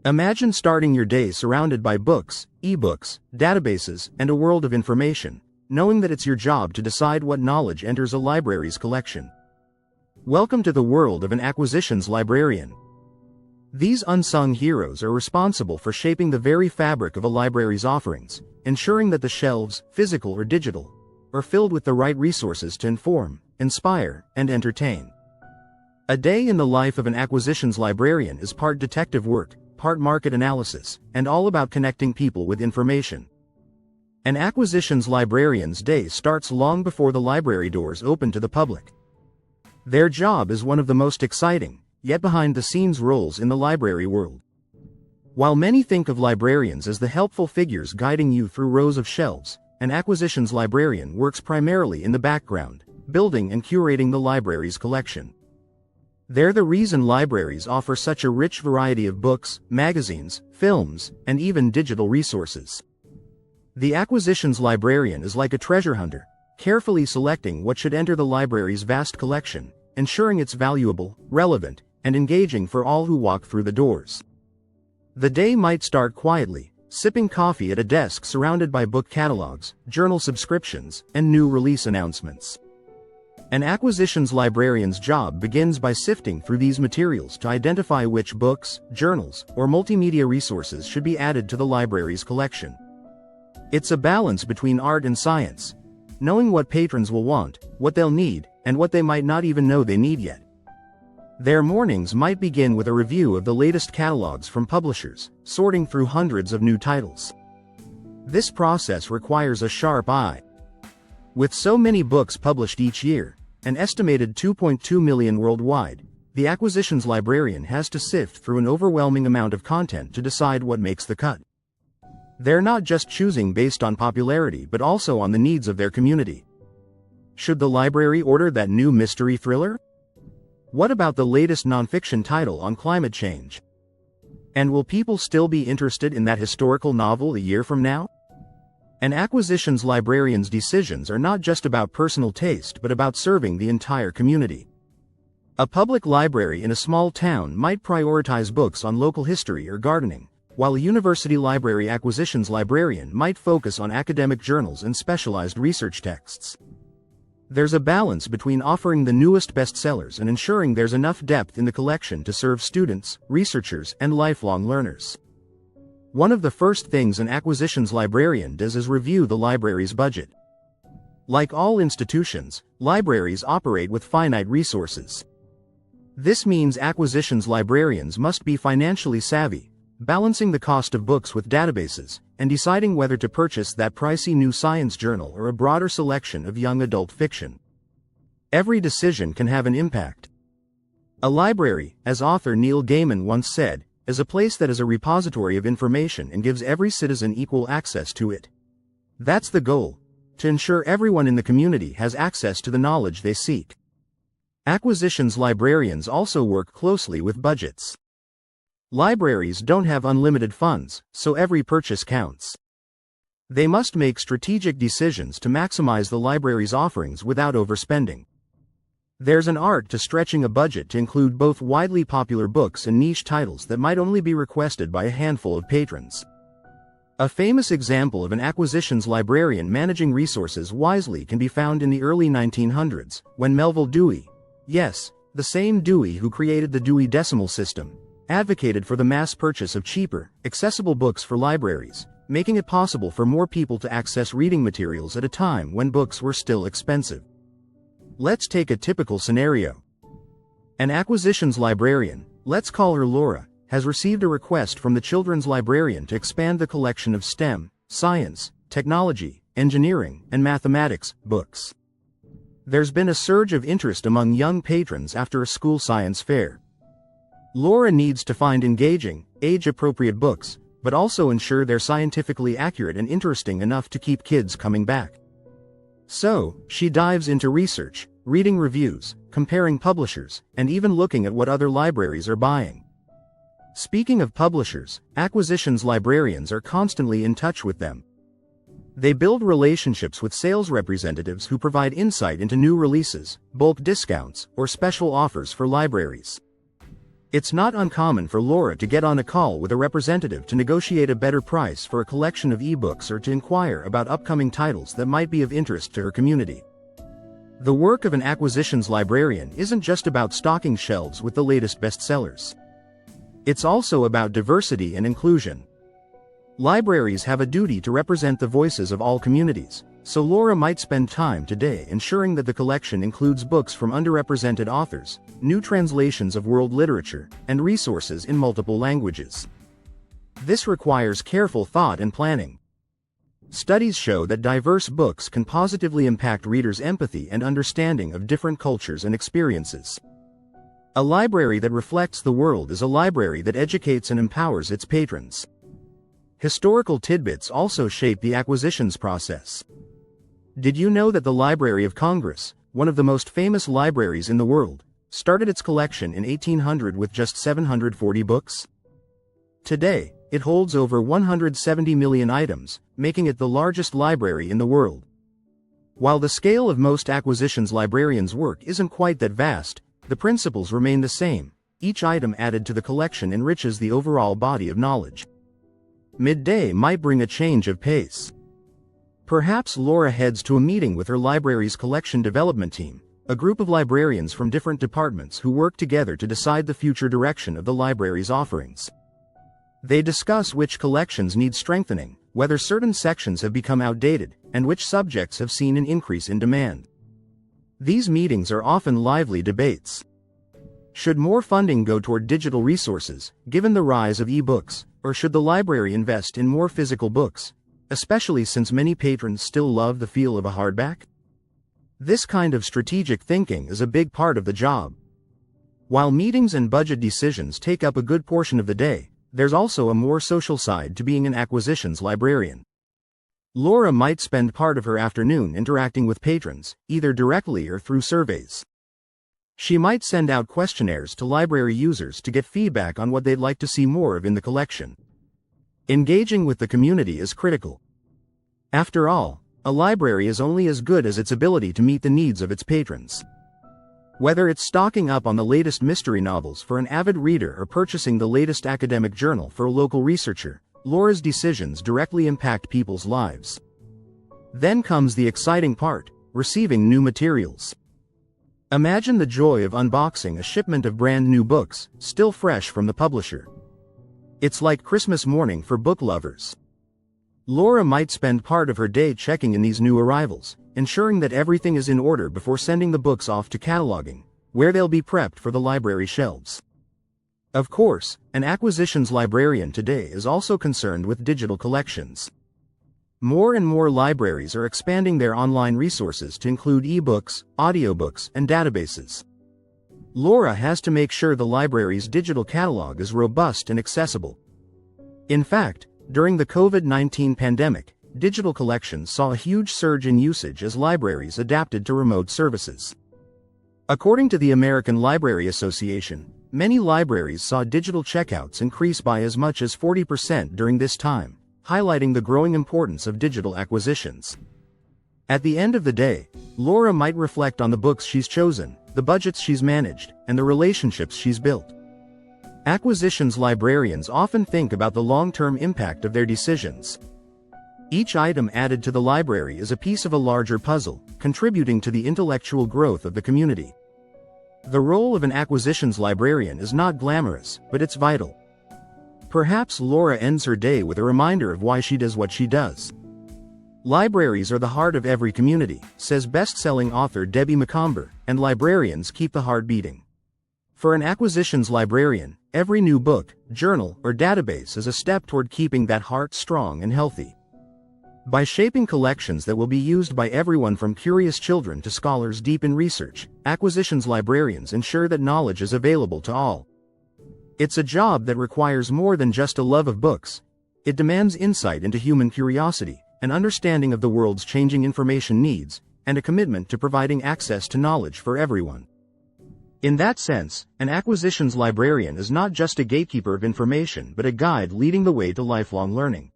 Imagine starting your day surrounded by books, ebooks, databases, and a world of information, knowing that it's your job to decide what knowledge enters a library's collection. Welcome to the world of an acquisitions librarian. These unsung heroes are responsible for shaping the very fabric of a library's offerings, ensuring that the shelves, physical or digital, are filled with the right resources to inform, inspire, and entertain. A day in the life of an acquisitions librarian is part detective work, part market analysis, and all about connecting people with information. An acquisitions librarian's day starts long before the library doors open to the public. Their job is one of the most exciting, yet behind-the-scenes roles in the library world. While many think of librarians as the helpful figures guiding you through rows of shelves, an acquisitions librarian works primarily in the background, building and curating the library's collection. They're the reason libraries offer such a rich variety of books, magazines, films, and even digital resources. The acquisitions librarian is like a treasure hunter, carefully selecting what should enter the library's vast collection, ensuring it's valuable, relevant, and engaging for all who walk through the doors. The day might start quietly, sipping coffee at a desk surrounded by book catalogs, journal subscriptions, and new release announcements. An acquisitions librarian's job begins by sifting through these materials to identify which books, journals, or multimedia resources should be added to the library's collection. It's a balance between art and science, knowing what patrons will want, what they'll need, and what they might not even know they need yet. Their mornings might begin with a review of the latest catalogs from publishers, sorting through hundreds of new titles. This process requires a sharp eye. With so many books published each year, an estimated 2.2 million worldwide, the acquisitions librarian has to sift through an overwhelming amount of content to decide what makes the cut. They're not just choosing based on popularity but also on the needs of their community. Should the library order that new mystery thriller? What about the latest nonfiction title on climate change? And will people still be interested in that historical novel a year from now? An acquisitions librarian's decisions are not just about personal taste but about serving the entire community. A public library in a small town might prioritize books on local history or gardening, while a university library acquisitions librarian might focus on academic journals and specialized research texts. There's a balance between offering the newest bestsellers and ensuring there's enough depth in the collection to serve students, researchers, and lifelong learners. One of the first things an acquisitions librarian does is review the library's budget. Like all institutions, libraries operate with finite resources. This means acquisitions librarians must be financially savvy, balancing the cost of books with databases, and deciding whether to purchase that pricey new science journal or a broader selection of young adult fiction. Every decision can have an impact. A library, as author Neil Gaiman once said, is a place that is a repository of information and gives every citizen equal access to it. That's the goal, to ensure everyone in the community has access to the knowledge they seek. Acquisitions librarians also work closely with budgets. Libraries don't have unlimited funds, so every purchase counts. They must make strategic decisions to maximize the library's offerings without overspending. There's an art to stretching a budget to include both widely popular books and niche titles that might only be requested by a handful of patrons. A famous example of an acquisitions librarian managing resources wisely can be found in the early 1900s, when Melville Dewey, yes, the same Dewey who created the Dewey Decimal System, advocated for the mass purchase of cheaper, accessible books for libraries, making it possible for more people to access reading materials at a time when books were still expensive. Let's take a typical scenario. An acquisitions librarian, let's call her Laura, has received a request from the children's librarian to expand the collection of STEM, science, technology, engineering, and mathematics books. There's been a surge of interest among young patrons after a school science fair. Laura needs to find engaging, age-appropriate books, but also ensure they're scientifically accurate and interesting enough to keep kids coming back. So, she dives into research, reading reviews, comparing publishers, and even looking at what other libraries are buying. Speaking of publishers, acquisitions librarians are constantly in touch with them. They build relationships with sales representatives who provide insight into new releases, bulk discounts, or special offers for libraries. It's not uncommon for Laura to get on a call with a representative to negotiate a better price for a collection of ebooks or to inquire about upcoming titles that might be of interest to her community. The work of an acquisitions librarian isn't just about stocking shelves with the latest bestsellers. It's also about diversity and inclusion. Libraries have a duty to represent the voices of all communities, so Laura might spend time today ensuring that the collection includes books from underrepresented authors, new translations of world literature, and resources in multiple languages. This requires careful thought and planning. Studies show that diverse books can positively impact readers' empathy and understanding of different cultures and experiences. A library that reflects the world is a library that educates and empowers its patrons. Historical tidbits also shape the acquisitions process. Did you know that the Library of Congress, one of the most famous libraries in the world, started its collection in 1800 with just 740 books? Today, it holds over 170 million items, making it the largest library in the world. While the scale of most acquisitions librarians' work isn't quite that vast, the principles remain the same. Each item added to the collection enriches the overall body of knowledge. Midday might bring a change of pace. Perhaps Laura heads to a meeting with her library's collection development team, a group of librarians from different departments who work together to decide the future direction of the library's offerings. They discuss which collections need strengthening, whether certain sections have become outdated, and which subjects have seen an increase in demand. These meetings are often lively debates. Should more funding go toward digital resources, given the rise of e-books, or should the library invest in more physical books, especially since many patrons still love the feel of a hardback? This kind of strategic thinking is a big part of the job. While meetings and budget decisions take up a good portion of the day, there's also a more social side to being an acquisitions librarian. Laura might spend part of her afternoon interacting with patrons, either directly or through surveys. She might send out questionnaires to library users to get feedback on what they'd like to see more of in the collection. Engaging with the community is critical. After all, a library is only as good as its ability to meet the needs of its patrons. Whether it's stocking up on the latest mystery novels for an avid reader or purchasing the latest academic journal for a local researcher, Laura's decisions directly impact people's lives. Then comes the exciting part: receiving new materials. Imagine the joy of unboxing a shipment of brand new books, still fresh from the publisher. It's like Christmas morning for book lovers. Laura might spend part of her day checking in these new arrivals, ensuring that everything is in order before sending the books off to cataloging, where they'll be prepped for the library shelves. Of course, an acquisitions librarian today is also concerned with digital collections. More and more libraries are expanding their online resources to include ebooks, audiobooks, and databases. Laura has to make sure the library's digital catalog is robust and accessible. In fact, during the COVID-19 pandemic, digital collections saw a huge surge in usage as libraries adapted to remote services. According to the American Library Association, many libraries saw digital checkouts increase by as much as 40% during this time, highlighting the growing importance of digital acquisitions. At the end of the day, Laura might reflect on the books she's chosen, the budgets she's managed, and the relationships she's built. Acquisitions librarians often think about the long-term impact of their decisions. Each item added to the library is a piece of a larger puzzle, contributing to the intellectual growth of the community. The role of an acquisitions librarian is not glamorous, but it's vital. Perhaps Laura ends her day with a reminder of why she does what she does. Libraries are the heart of every community, says best-selling author Debbie Macomber, and librarians keep the heart beating. For an acquisitions librarian, every new book, journal, or database is a step toward keeping that heart strong and healthy. By shaping collections that will be used by everyone from curious children to scholars deep in research, acquisitions librarians ensure that knowledge is available to all. It's a job that requires more than just a love of books. It demands insight into human curiosity, an understanding of the world's changing information needs, and a commitment to providing access to knowledge for everyone. In that sense, an acquisitions librarian is not just a gatekeeper of information but a guide leading the way to lifelong learning.